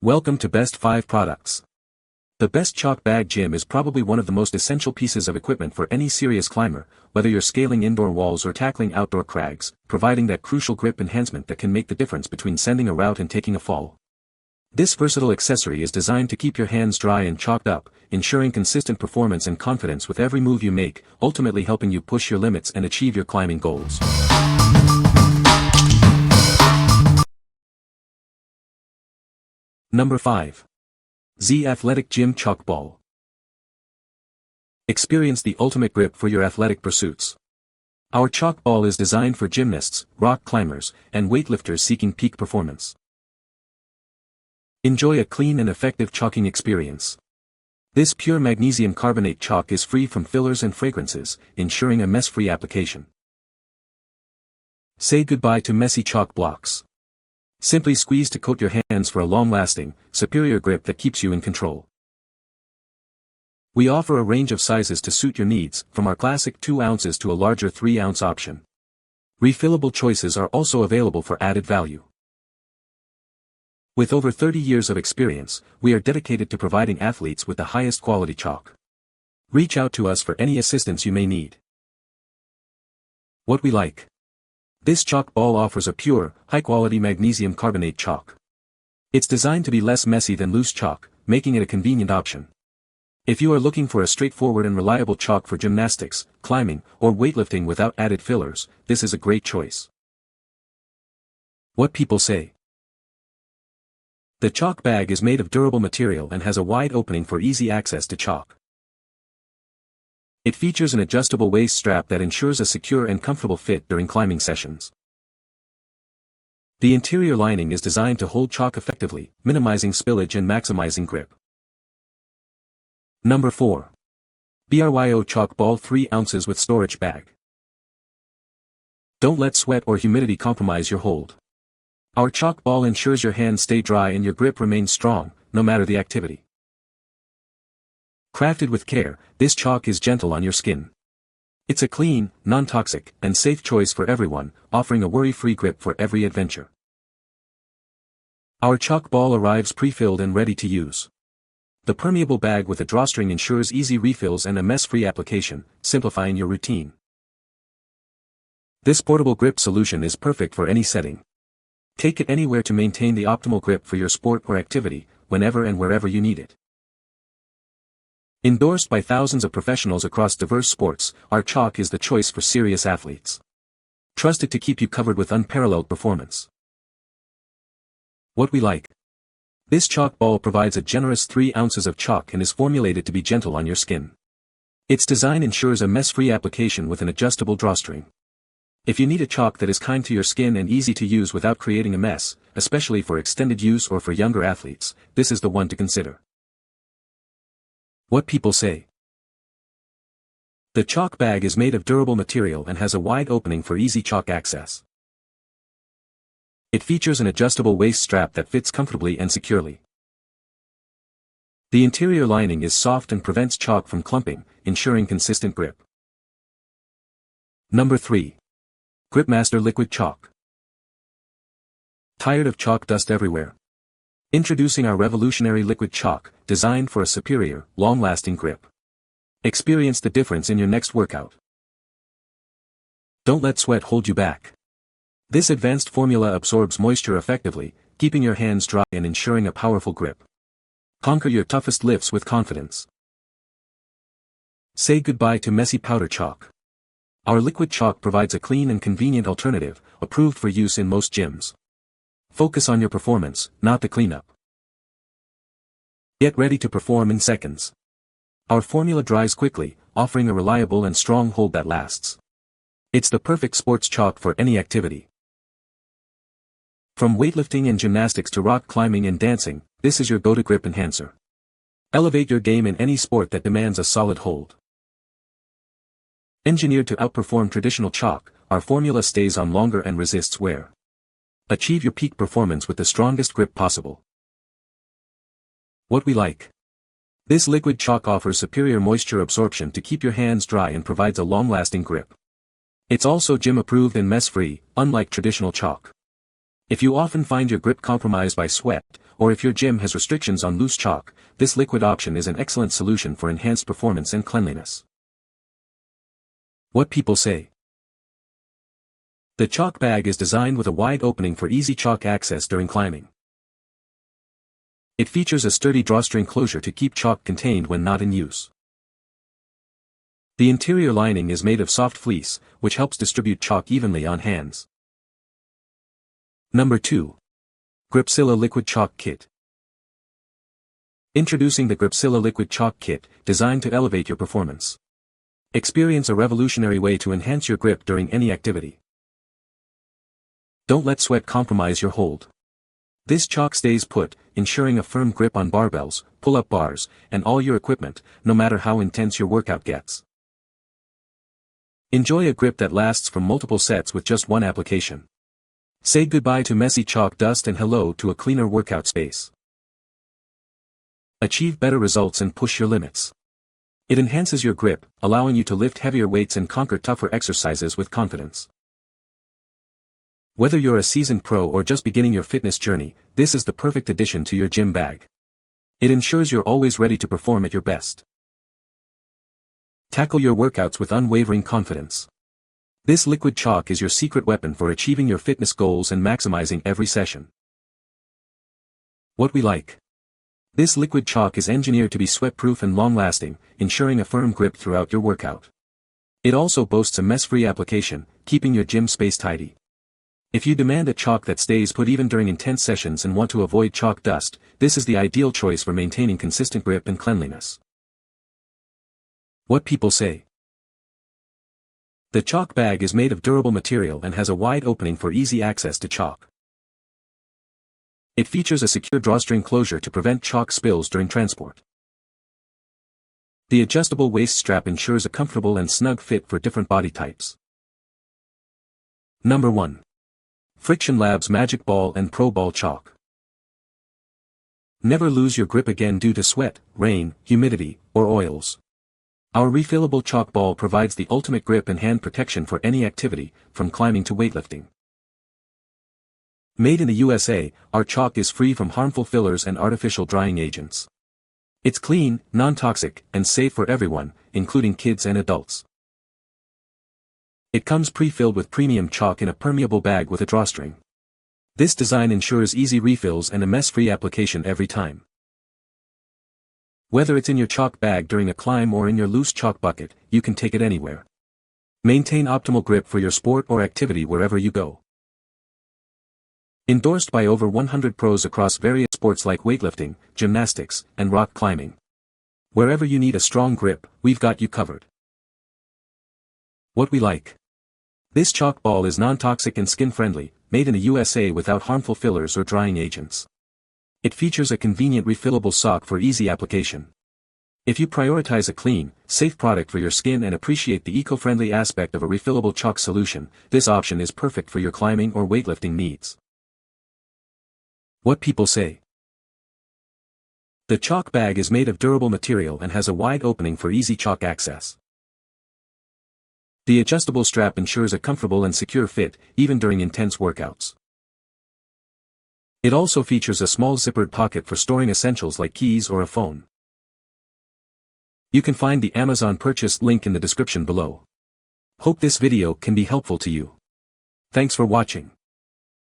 Welcome to Best 5 Products. The Best Chalk Bag Gym is probably one of the most essential pieces of equipment for any serious climber, whether you're scaling indoor walls or tackling outdoor crags, providing that crucial grip enhancement that can make the difference between sending a route and taking a fall. This versatile accessory is designed to keep your hands dry and chalked up, ensuring consistent performance and confidence with every move you make, ultimately helping you push your limits and achieve your climbing goals. Number 5. Z Athletic Gym Chalk Ball. Experience the ultimate grip for your athletic pursuits. Our chalk ball is designed for gymnasts, rock climbers, and weightlifters seeking peak performance. Enjoy a clean and effective chalking experience. This pure magnesium carbonate chalk is free from fillers and fragrances, ensuring a mess-free application. Say goodbye to messy chalk blocks. Simply squeeze to coat your hands for a long-lasting, superior grip that keeps you in control. We offer a range of sizes to suit your needs, from our classic 2 ounces to a larger 3-ounce option. Refillable choices are also available for added value. With over 30 years of experience, we are dedicated to providing athletes with the highest quality chalk. Reach out to us for any assistance you may need. What we like. This chalk ball offers a pure, high-quality magnesium carbonate chalk. It's designed to be less messy than loose chalk, making it a convenient option. If you are looking for a straightforward and reliable chalk for gymnastics, climbing, or weightlifting without added fillers, this is a great choice. What people say. The chalk bag is made of durable material and has a wide opening for easy access to chalk. It features an adjustable waist strap that ensures a secure and comfortable fit during climbing sessions. The interior lining is designed to hold chalk effectively, minimizing spillage and maximizing grip. Number 4. BRYO Chalk Ball 3 ounces with Storage Bag. Don't let sweat or humidity compromise your hold. Our chalk ball ensures your hands stay dry and your grip remains strong, no matter the activity. Crafted with care, this chalk is gentle on your skin. It's a clean, non-toxic, and safe choice for everyone, offering a worry-free grip for every adventure. Our chalk ball arrives pre-filled and ready to use. The permeable bag with a drawstring ensures easy refills and a mess-free application, simplifying your routine. This portable grip solution is perfect for any setting. Take it anywhere to maintain the optimal grip for your sport or activity, whenever and wherever you need it. Endorsed by thousands of professionals across diverse sports, our chalk is the choice for serious athletes. Trusted to keep you covered with unparalleled performance. What we like. This chalk ball provides a generous 3 ounces of chalk and is formulated to be gentle on your skin. Its design ensures a mess-free application with an adjustable drawstring. If you need a chalk that is kind to your skin and easy to use without creating a mess, especially for extended use or for younger athletes, this is the one to consider. What people say. The chalk bag is made of durable material and has a wide opening for easy chalk access. It features an adjustable waist strap that fits comfortably and securely. The interior lining is soft and prevents chalk from clumping, ensuring consistent grip. Number 3. GripMaster Liquid Chalk. Tired of chalk dust everywhere? Introducing our revolutionary liquid chalk, designed for a superior, long-lasting grip. Experience the difference in your next workout. Don't let sweat hold you back. This advanced formula absorbs moisture effectively, keeping your hands dry and ensuring a powerful grip. Conquer your toughest lifts with confidence. Say goodbye to messy powder chalk. Our liquid chalk provides a clean and convenient alternative, approved for use in most gyms. Focus on your performance, not the cleanup. Get ready to perform in seconds. Our formula dries quickly, offering a reliable and strong hold that lasts. It's the perfect sports chalk for any activity. From weightlifting and gymnastics to rock climbing and dancing, this is your go-to grip enhancer. Elevate your game in any sport that demands a solid hold. Engineered to outperform traditional chalk, our formula stays on longer and resists wear. Achieve your peak performance with the strongest grip possible. What we like. This liquid chalk offers superior moisture absorption to keep your hands dry and provides a long-lasting grip. It's also gym-approved and mess-free, unlike traditional chalk. If you often find your grip compromised by sweat, or if your gym has restrictions on loose chalk, this liquid option is an excellent solution for enhanced performance and cleanliness. What people say. The chalk bag is designed with a wide opening for easy chalk access during climbing. It features a sturdy drawstring closure to keep chalk contained when not in use. The interior lining is made of soft fleece, which helps distribute chalk evenly on hands. Number 2. GRIPZILLA Liquid Chalk Kit. Introducing the GRIPZILLA Liquid Chalk Kit, designed to elevate your performance. Experience a revolutionary way to enhance your grip during any activity. Don't let sweat compromise your hold. This chalk stays put, ensuring a firm grip on barbells, pull-up bars, and all your equipment, no matter how intense your workout gets. Enjoy a grip that lasts for multiple sets with just one application. Say goodbye to messy chalk dust and hello to a cleaner workout space. Achieve better results and push your limits. It enhances your grip, allowing you to lift heavier weights and conquer tougher exercises with confidence. Whether you're a seasoned pro or just beginning your fitness journey, this is the perfect addition to your gym bag. It ensures you're always ready to perform at your best. Tackle your workouts with unwavering confidence. This liquid chalk is your secret weapon for achieving your fitness goals and maximizing every session. What we like. This liquid chalk is engineered to be sweat-proof and long-lasting, ensuring a firm grip throughout your workout. It also boasts a mess-free application, keeping your gym space tidy. If you demand a chalk that stays put even during intense sessions and want to avoid chalk dust, this is the ideal choice for maintaining consistent grip and cleanliness. What people say. The chalk bag is made of durable material and has a wide opening for easy access to chalk. It features a secure drawstring closure to prevent chalk spills during transport. The adjustable waist strap ensures a comfortable and snug fit for different body types. Number 1. Friction Labs Magic Ball and Pro Ball Chalk. Never lose your grip again due to sweat, rain, humidity, or oils. Our refillable chalk ball provides the ultimate grip and hand protection for any activity, from climbing to weightlifting. Made in the USA, our chalk is free from harmful fillers and artificial drying agents. It's clean, non-toxic, and safe for everyone, including kids and adults. It comes pre-filled with premium chalk in a permeable bag with a drawstring. This design ensures easy refills and a mess-free application every time. Whether it's in your chalk bag during a climb or in your loose chalk bucket, you can take it anywhere. Maintain optimal grip for your sport or activity wherever you go. Endorsed by over 100 pros across various sports like weightlifting, gymnastics, and rock climbing. Wherever you need a strong grip, we've got you covered. What we like. This chalk ball is non-toxic and skin-friendly, made in the USA without harmful fillers or drying agents. It features a convenient refillable sock for easy application. If you prioritize a clean, safe product for your skin and appreciate the eco-friendly aspect of a refillable chalk solution, this option is perfect for your climbing or weightlifting needs. What people say. The chalk bag is made of durable material and has a wide opening for easy chalk access. The adjustable strap ensures a comfortable and secure fit, even during intense workouts. It also features a small zippered pocket for storing essentials like keys or a phone. You can find the Amazon purchase link in the description below. Hope this video can be helpful to you. Thanks for watching.